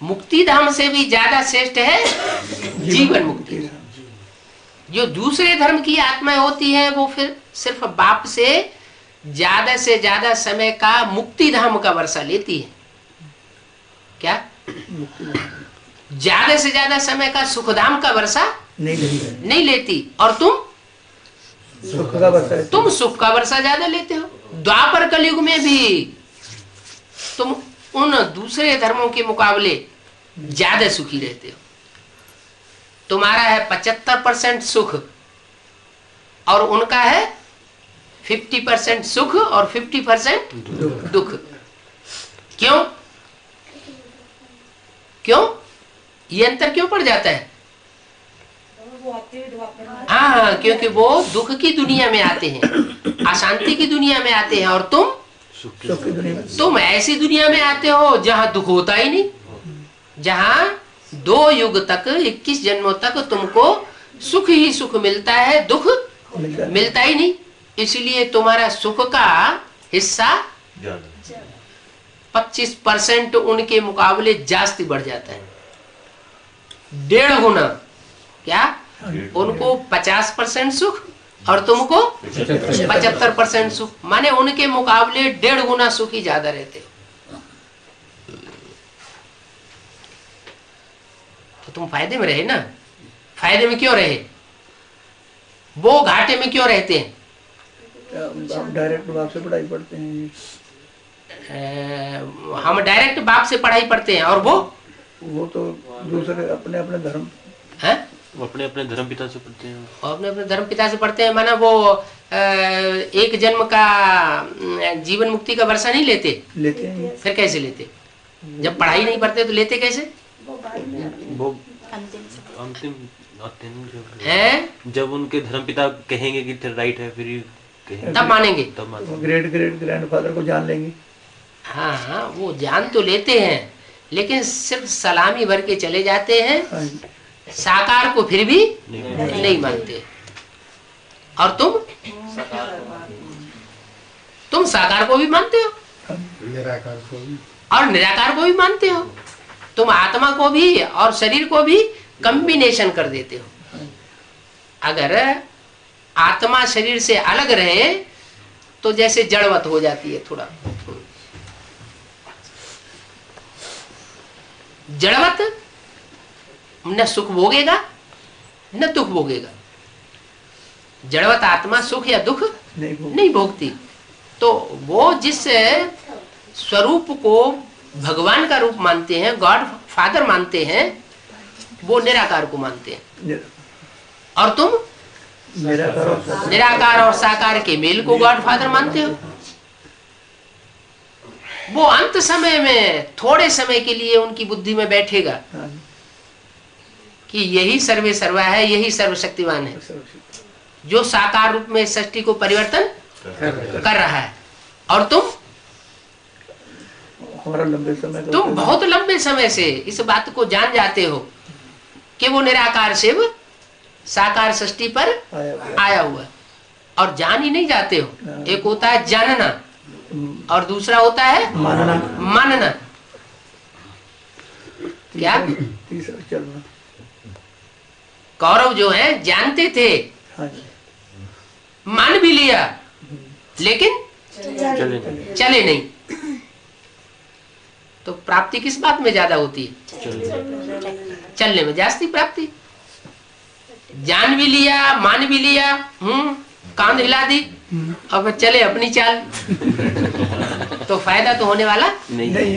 मुक्ति धाम से भी ज्यादा श्रेष्ठ है जीवन मुक्ति। जो दूसरे धर्म की आत्माएं होती है वो फिर सिर्फ बाप से ज्यादा समय का मुक्ति धाम का वर्षा लेती है। क्या ज्यादा से ज्यादा समय का सुखधाम का वर्षा नहीं लेती। और तुम सुख का वर्षा ज्यादा लेते हो। द्वापर कलयुग में भी तुम उन दूसरे धर्मों के मुकाबले ज्यादा सुखी रहते हो। तुम्हारा है 75% सुख और उनका है 50% सुख और 50% दुख। क्यों ये अंतर क्यों पड़ जाता है? हाँ, क्योंकि वो दुख की दुनिया में आते हैं, अशांति की दुनिया में आते हैं, और तुम ऐसी दुनिया में आते हो जहाँ दुख होता ही नहीं, जहाँ 2 युग तक 21 जन्मों तक तुमको सुख ही सुख मिलता है, दुख मिलता ही नहीं। इसलिए तुम्हारा सुख का हिस्सा 25% उनके मुकाबले जास्ती बढ़ जाता है, 1.5 गुना। क्या उनको 50% सुख और तुमको 75% सुख, माने उनके मुकाबले 1.5 गुना सुखी ज्यादा रहते हो। तो तुम फायदे में रहे ना। फायदे में क्यों रहे? वो घाटे में क्यों रहते हैं? हम डायरेक्ट बाप से पढ़ाई पढ़ते हैं। हम डायरेक्ट बाप से पढ़ाई पढ़ते हैं, और वो तो दूसरे अपने अपने धर्म है, वो अपने अपने धर्म पिता से पढ़ते हैं। और अपने अपने धर्म पिता से पढ़ते हैं, माना वो एक जन्म का जीवन मुक्ति का वर्षा नहीं लेते हैं। फिर कैसे लेते? जब पढ़ाई नहीं पढ़ते तो लेते कैसे? वो अंतिम जब उनके धर्म पिता कहेंगे कि राइट है, फिर तब मानेंगे। ग्रेट ग्रैंडफादर को जान लेंगे। हाँ, वो जान तो लेते हैं, लेकिन सिर्फ सलामी भर के चले जाते हैं, साकार को फिर भी नहीं मानते। और तुम साकार को भी मानते हो और निराकार को भी मानते हो। तुम आत्मा को भी और शरीर को भी कॉम्बिनेशन कर देते हो। अगर आत्मा शरीर से अलग रहे तो जैसे जड़वत हो जाती है, थोड़ा जड़वत, न सुख भोगेगा न दुख भोगेगा। जड़वत आत्मा सुख या दुख नहीं भोगती। तो वो जिस स्वरूप को भगवान का रूप मानते हैं, गॉड फादर मानते हैं, वो निराकार को मानते हैं। और तुम निराकार और साकार के मेल को गॉड फादर मानते हो। वो अंत समय में थोड़े समय के लिए उनकी बुद्धि में बैठेगा कि यही सर्वे सर्वा है, यही सर्वशक्तिमान है, जो साकार रूप में सृष्टि को परिवर्तन कर रहा है। और तुम बहुत लंबे समय से इस बात को जान जाते हो कि वो निराकार शिव साकार सृष्टि पर आया हुआ। और जान ही नहीं जाते हो, एक होता है जानना और दूसरा होता है मानना। क्या कौरव जो है जानते थे, मान भी लिया, लेकिन चले नहीं। तो प्राप्ति किस बात में ज्यादा होती है? चलने में जास्ती प्राप्ति। जान भी लिया, मान भी लिया, कांध हिला दी, अब चले अपनी चाल, तो फायदा तो होने वाला नहीं।